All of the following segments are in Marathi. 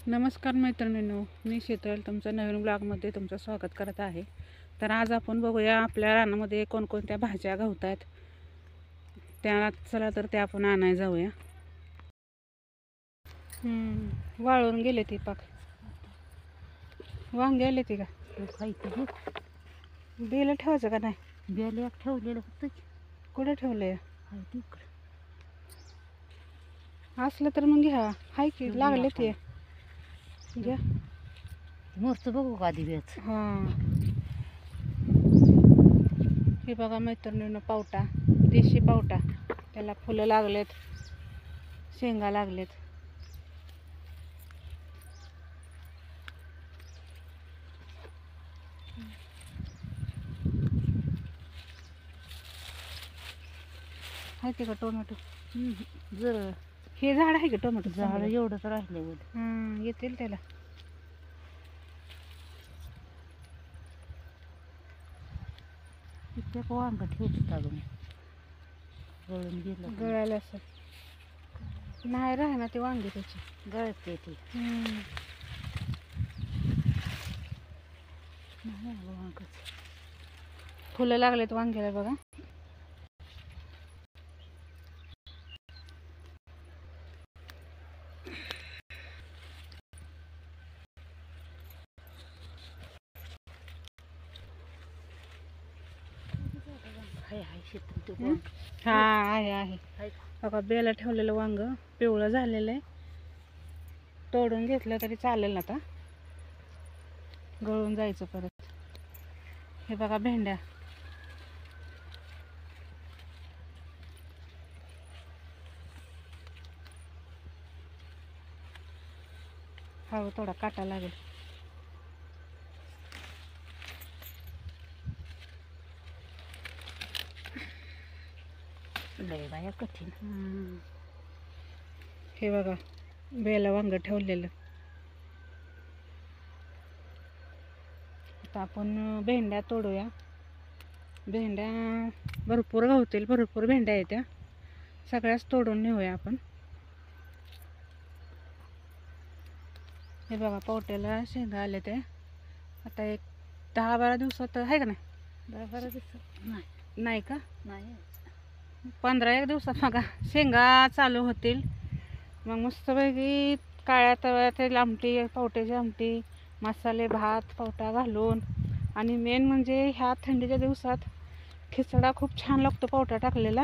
नमस्कार मैत्रिणींनो, मी शीतल तुमचं नवीन ब्लॉगमध्ये तुमचं स्वागत करत आहे. तर आज आपण बघूया आपल्या रानामध्ये कोणकोणत्या भाज्या गवत आहेत. त्या चला तर ते आपण आणायला जाऊया. वाळून गेले ती पाक. वांगे आले ती का? बेल ठेवायचं का नाही? बेल ठेवलेलं होतं. कुठे ठेवलंय? तिकडं असलं तर मग घ्या. हाय की लागले ते घ्या. मस्त बघू का आधी बेच. हां, हे बघा मैत्रिणीनं पावटा, देशी पावटा. त्याला फुलं लागलेत, शेंगा लागलेत. आहे ते का टोमॅटो? जर हे झाड आहे का टोमॅटो? झाड एवढंच राहिलं येतील त्याला. तिथे वांग ठेवत अजून गळून गेलं. गळायला असं नाही राह ना ते वांगे त्याची गळते ते वांगच. फुलं लागलेत वांग्याला बघा. हा आहे बघा. बेला ठेवलेलं वांग पिवळं झालेलं आहे. तोडून घेतलं तरी चालेल आता, गळून जायचं परत. हे बघा भेंड्या. हा थोडा काटा लागेल. लय बाया कठीण. हे बघा बेला वांग ठेवलेलं. आता आपण भेंड्या तोडूया. भेंड्या भरपूर गावतील, भरपूर भेंड्या आहेत त्या. सगळ्याच तोडून नेऊया आपण. हे बघा पावट्याला शेंगा आले ते. आता एक 10-12 दिवसात आहे का नाही? 10-12 दिवसात नाही का? नाही, 15-1 दिवसात बघा शेंगा चालू होतील. मग मस्तपैकी काळ्या तव्यात आमटी, पावट्याची आमटी, मसाले भात पावटा घालून. आणि मेन म्हणजे ह्या थंडीच्या दिवसात खिचडा खूप छान लागतो पावटा टाकलेला.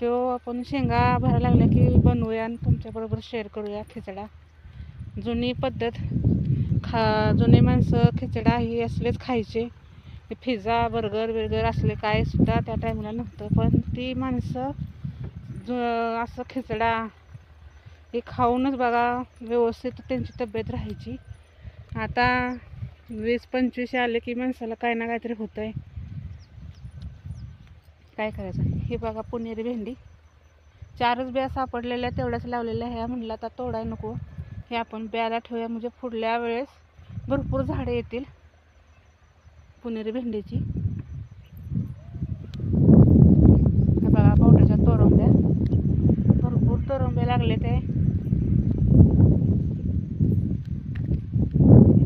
तो आपण शेंगा भरायला लागल्या की बनवूया आणि तुमच्याबरोबर शेअर करूया खिचडा. जुनी पद्धत. जुने माणसं खिचडा ही असलेच खायचे. पिझ्झा बर्गर असले काय सुद्धा त्या टायमाला नव्हतं, पण ती माणसं असं खिचडा हे खाऊनच बघा व्यवस्थित त्यांची तब्येत राहायची. आता 20-25 आले की माणसाला काय ना काहीतरी होतं आहे. काय करायचं? हे बघा पुणेरी भेंडी. 4च बिया सापडलेल्या, तेवढ्याच लावलेल्या ह्या. म्हणलं आता तोडाय नको, हे आपण बियाला ठेवूया, म्हणजे पुढल्या वेळेस भरपूर झाडे येतील पुणेरी भेंडीची. बघा पावट्याच्या तोरंब्या, भरपूर तोरंबे लागले ते.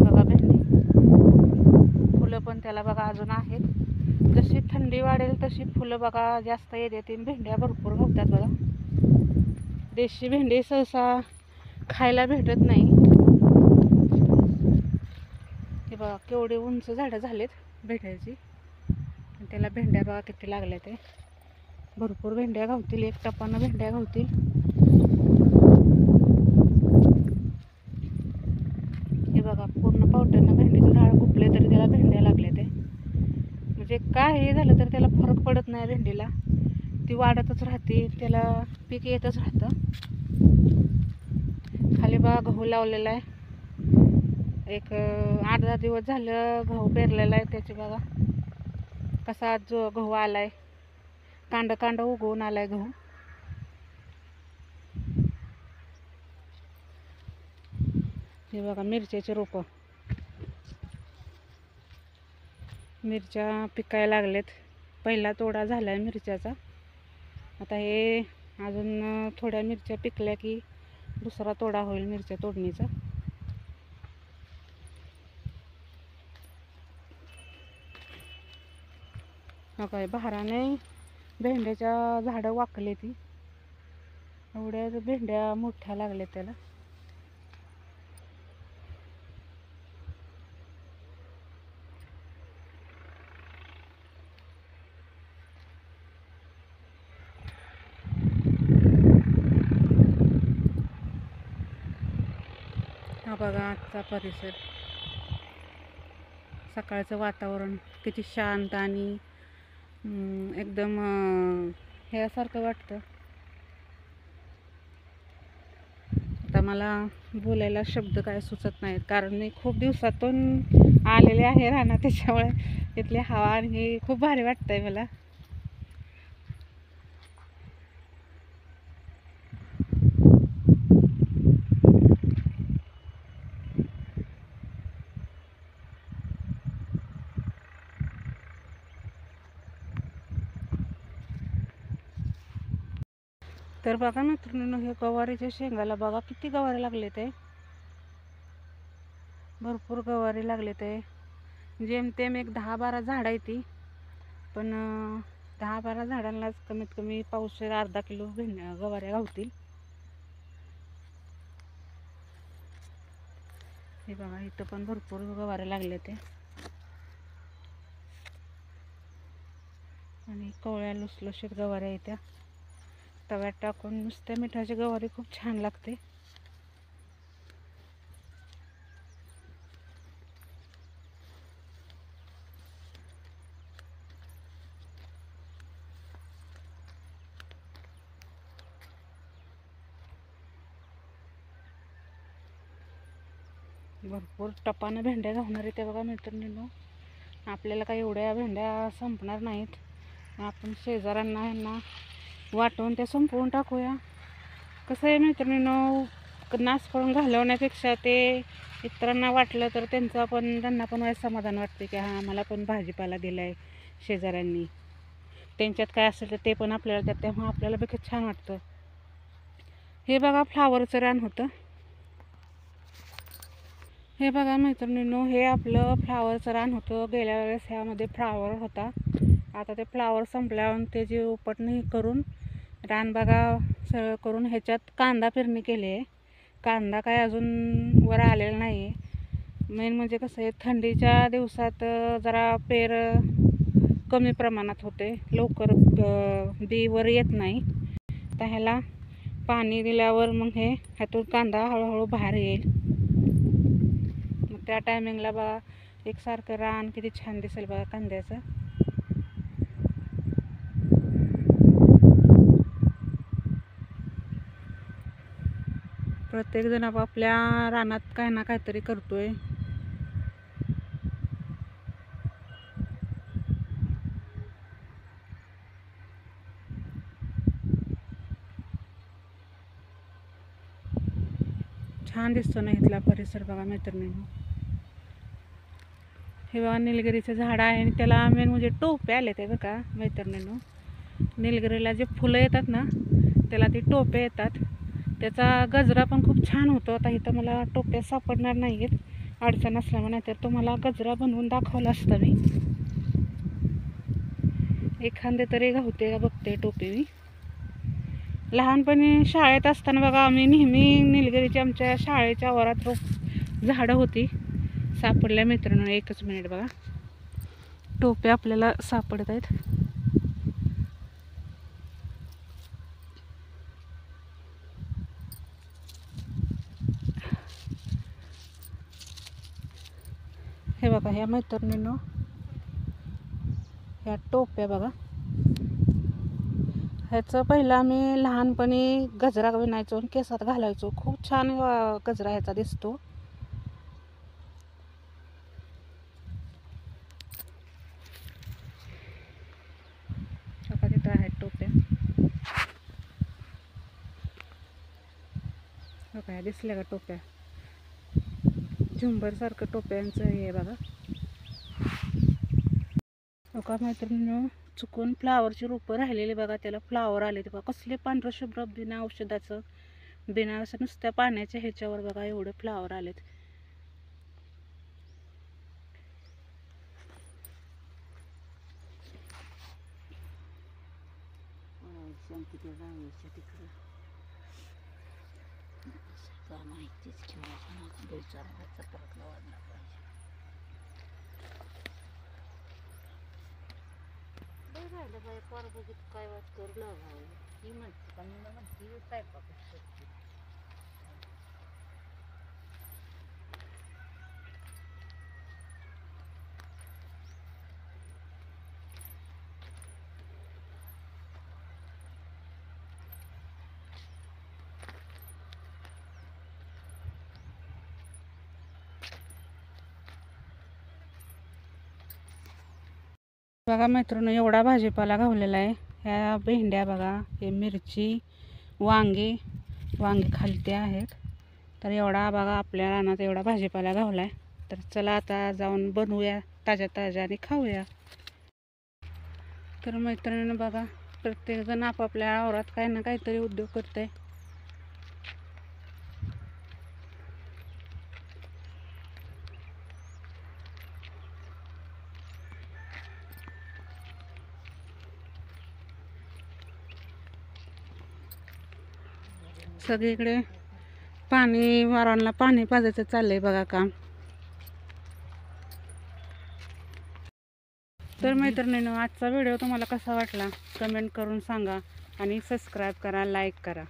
बघा भेंडी, फुलं पण त्याला बघा अजून आहेत. जशी थंडी वाढेल तशी फुलं बघा जास्त येते. भेंड्या भरपूर गवतात बघा. देशी भेंडी सहसा खायला भेटत नाही. हे बघा केवढे उंच झाडं झालेत भेंड्याची. त्याला भेंड्या बघा किती लागल्या ते. भरपूर भेंड्या गावतील, एक टपानं भेंड्या गावतील. हे बघा पूर्ण पावट्यानं भेंडीचं झाड कुपले तरी त्याला भेंड्या लागले ते. म्हणजे काय हे झालं तर त्याला फरक पडत नाही भेंडीला. ती वाढतच राहते, त्याला पीक येतच राहतं. खाली बघा गहू लावलेला आहे. एक 8-10 दिवस झालं गहू पेरलेला आहे. त्याची बघा कसा जो गहू आलाय, कांड उगवून आलाय गहू. हे बघा मिरच्याचे रोपं, मिरच्या पिकायला लागलेत. पहिला तोडा झालाय मिरच्याचा. आता हे अजून थोड्या मिरच्या पिकल्या की दुसरा तोडा होईल मिरच्या तोडणीचा. काय बहाराने भेंड्याच्या झाडं वाकले ती, एवढ्या भेंड्या मोठ्या लागल्या त्याला. हा बघा आजचा परिसर, सकाळचं वातावरण किती शांत आणि एकदम ह्यासारखं वाटतं. आता मला बोलायला शब्द काय सुचत नाहीत, कारण मी खूप दिवसातून आलेले आहे रानात, त्याच्यामुळे इथली हवा आणि हे खूप भारी वाटतंय मला. तर बघा मित्रांनो, हे गवारीच्या शेंगाला बघा किती गवारी लागले ते, भरपूर गवारी लागले ते. जेमतेम एक 10-12 झाडं आहे ती, पण 10-12 झाडांनाच कमीत कमी पावशेर अर्धा किलो गवाऱ्या गावतील. हे बघा इथं पण भरपूर गवाऱ्या लागले ते, आणि कवळ्या लुसलुशीत गवाऱ्या येत्या. तव्यात टाकून नुसत्या मिठाची गवारी खूप छान लागते. भरपूर टपानं भेंड्या घालणारे ते बघा मित्रांनो. आपल्याला काही एवढ्या भेंड्या संपणार नाहीत, आपण शेजाऱ्यांना ह्यांना वाटून ते संपवून टाकूया. कसं आहे मित्रांनो, नाश करून घालवण्यापेक्षा ते इतरांना वाटलं तर त्यांना पण समाधान वाटते की हां मला पण भाजीपाला दिला आहे शेजाऱ्यांनी, त्यांच्यात काय असेल तर ते पण आपल्याला देतात, तेव्हा आपल्याला बी खूप छान वाटतं. हे बघा फ्लावरचं रान होतं. हे बघा मैत्रिणींनो, हे आपलं फ्लावरचं रान होतं. गेल्या वेळेस ह्यामध्ये फ्लावर होता. आता ते फ्लावर संपल्यावर त्याची उपटणी करून रान बघा सरळ करून ह्याच्यात कांदा पेरणी केली आहे. कांदा काय अजून वर आलेला नाही आहे. मेन म्हणजे कसं आहे, थंडीच्या दिवसात जरा पेर कमी प्रमाणात होते, लवकर बी वर येत नाही. तर ह्याला पाणी दिल्यावर मग ह्यातून कांदा हळूहळू बाहेर येईल. मग त्या टायमिंगला बघा एकसारखं रान किती छान दिसेल बघा कांद्याचं. प्रत्येकजण आपापल्या रानात काही ना काहीतरी करतोय. छान दिसतो ना इथला परिसर बघा मैत्रिणींनो. हे बघा निलगिरीचं झाड आहे, आणि त्याला मेन म्हणजे टोपे आले ते बघा मैत्रिणींनो. निलगिरीला जे फुलं येतात ना त्याला ती टोपे येतात. त्याचा गजरा पण खूप छान होतो. आता इथं मला टोप्या सापडणार नाही आहेत अडचण असल्यामुळे, नाहीतर तुम्हाला गजरा बनवून दाखवला असता मी. एखादे तरी गावते का बघते टोपी मी. लहानपणी शाळेत असताना बघा आम्ही नेहमी निलगिरीची आमच्या शाळेच्या वरात झाडं होती. सापडल्या मित्रांनो, एकच मिनिट बघा, टोप्या आपल्याला सापडत आहेत. हे बघा ह्या मैत्रिणींनो, ह्या टोप्या बघा. ह्याचं पहिलं आम्ही लहानपणी गजरा विणायचो आणि केसात घालायचो. खूप छान गजरा ह्याचा दिसतो. तिथं आहेत टोप्या बघा, दिसल्या का टोप्या? झुंबर सारखं टोप्यांचं हे बघा. बघा मैत्रिणींनो, चुकून फ्लावरची रोपं राहिलेली बघा, त्याला फ्लावर आले ते बघा. कसले पांढरं शुभ्र, बिना औषधाचं, बिना असं नुसत्या पाण्याच्या ह्याच्यावर बघा एवढे फ्लावर आलेत. शांतीच्या जायच्या तिकडं का माहितीच ठेवायचं ना बेचाराचा परतला वाढला पाहिजे. राहिलं बाई पोर बघित काय वाट करू लागावं ही म्हणते का मी म्हणते स्वयंपाकच करते. बघा मित्रांनो, एवढा भाजीपाला घावलेला आहे. ह्या भेंड्या बघा, हे मिरची, वांगी खालते आहेत. तर एवढा बघा आपल्या रानात एवढा भाजीपाला घावला आहे. तर चला आता जाऊन बनवूया ताज्या आणि खाऊया. तर मैत्रिणीनं बघा, प्रत्येकजण आपापल्या आवरात काही ना काहीतरी उद्योग करते. सगळीकडे वारांना पाणी पाजायचं चाललंय बघा काम. तर मैत्रिणींनो, आजचा व्हिडिओ तुम्हाला कसा वाटला कमेंट करून सांगा आणि सबस्क्राईब करा, लाईक करा.